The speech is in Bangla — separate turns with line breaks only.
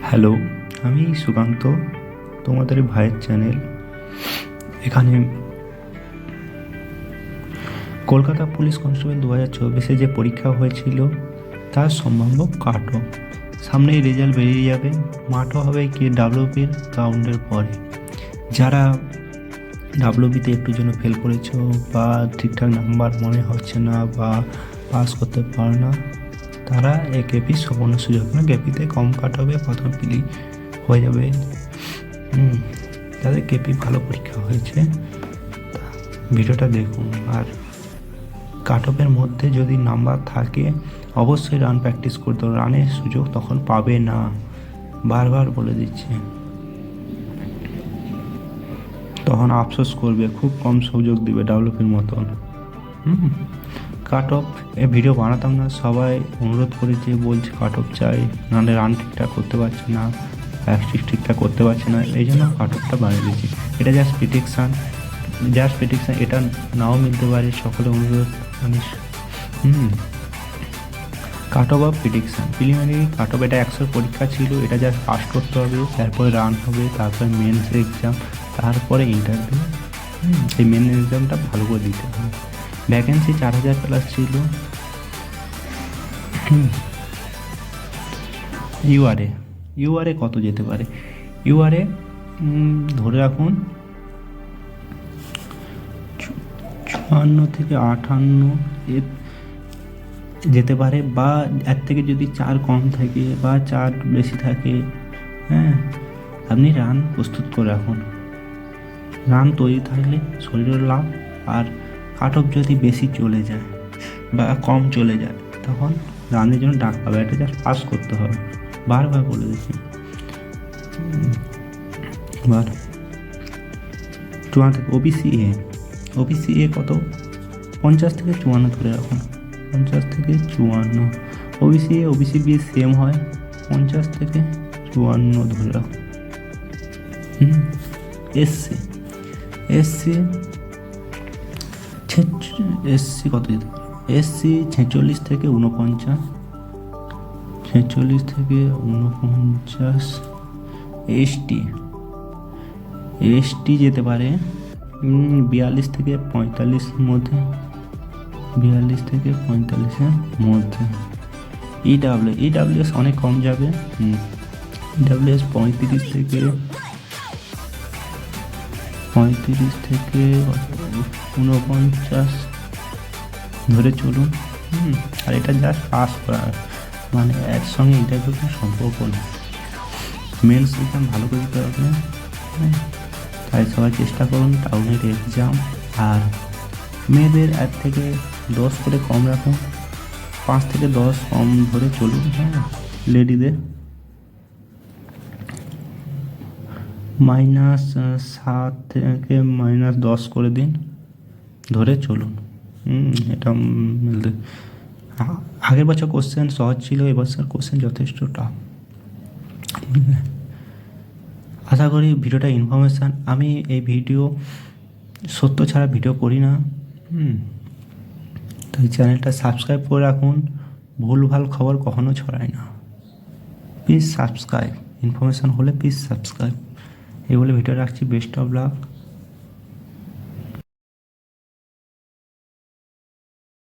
হ্যালো, আমি সুকান্ত, তোমাদের ভাইয়ের চ্যানেল। এখানে কলকাতা পুলিশ কনস্টেবল 2024-এ যে পরীক্ষা হয়েছিল তার সম্ভাব্য কাট অফ সামনেই রেজাল্ট বেরিয়ে যাবে। মাঠও হবে কি ডাব্লিউপির রাউন্ডের পরে। যারা ডাব্লিউবিতে একটু জন্য ফেল করেছো বা ঠিকঠাক নাম্বার মনে হচ্ছে না বা পাস করতে পারো না, তারা এই কেপি সুবর্ণ সুযোগ না। কেপিতে কম কাট হবে, প্রথম পিলি হয়ে যাবে। যাদের কেপি ভালো পরীক্ষা হয়েছে ভিডিওটা দেখুন। আর কাট অফের মধ্যে যদি নাম্বার থাকে অবশ্যই রান প্র্যাকটিস করতে হবে। রানের সুযোগ তখন পাবে না, বারবার বলে দিচ্ছে। তখন আফসোস করবে, খুব কম সুযোগ দিবে ডাব্লিউপির মতন। কাট অফ এ ভিডিও বানাতাম না, সবাই অনুরোধ করেছে, বলছে কাট অফ চাই, নাহলে রান ঠিকঠাক করতে পারছে না, প্র্যাকটিস ঠিকঠাক করতে পারছে না, এই জন্য কাট অফটা বানিয়ে দিয়েছি। এটা জাস্ট প্রেডিকশান, এটা নাও মিলতে পারে। সকলে অনুরোধ জানিস। কাট অফ বা প্রেডিকশান প্রিলিমিনারি কাট অফ, এটা 100 পরীক্ষা ছিল। এটা জাস্ট পাস করতে হবে, তারপরে রান হবে, তারপরে মেন্স এক্সাম, তারপরে ইন্টারভিউ। সেই মেন এক্সামটা ভালো করে দিতে হবে। ভ্যাকেন্সি 4000 প্লাস ছিল। ইউআরএ কত যেতে পারে? ইউআরএ ধরে রাখুন 54 থেকে 58 যেতে পারে, বা এর থেকে যদি 4 কম থাকে বা 4 বেশি থাকে, আপনি রান প্রস্তুত করে রাখুন। রান তৈরি থাকলে শরীরের লাভ। আর কাট অফ যদি বেশি চলে যায় বা কম চলে যায় তখন রানের জন্য ডাক পাবে। এটা জাস্ট পাস করতে হবে, বারবার বলে দিচ্ছি। এবার 54 ওবিসি এ কত? 50 থেকে 54 ধরে রাখুন। 50 থেকে 54 ওবিসি বি সেম হয়, 50 থেকে 54 ধরে রাখুন। এসসি কত যেতে পারে? এসসি 46 থেকে 49, 46 থেকে 49। এসটি যেতে পারে 42 থেকে 45 মধ্যে, 42 থেকে 45-এর মধ্যে। ইডাব্লিউএস অনেক কম যাবে। ইডাব্লিউএস 35 থেকে 49 ধরে চলুন। আর এটা জাস্ট পাস করার, মানে এর সঙ্গে ইন্টারভিউ কোনো সম্পর্ক নেই। মেন্স এক্সাম ভালো করে দিতে হবে। তাই সবাই চেষ্টা করুন টাউনের এক্সাম। আর মেয়েদের 1 থেকে 10 করে কম রাখুন, 5 থেকে 10 কম ধরে চলুন। লেডিদের -7 থেকে -10 করে দিন, ধরে চলুন। এটা আগের বছর কোশ্চেন সহজ ছিল, এবছর কোশ্চেন যথেষ্ট টাফ। আশা করি ভিডিওটা ইনফরমেশান। আমি এই ভিডিও সত্য ছাড়া ভিডিও করি না। তাই চ্যানেলটা সাবস্ক্রাইব করে রাখুন। ভুলভাল খবর কখনো ছড়ায় না। প্লিজ সাবস্ক্রাইব, ইনফরমেশান হলে প্লিজ সাবস্ক্রাইব। এই বলে ভিডিও রাখছি। Best of luck.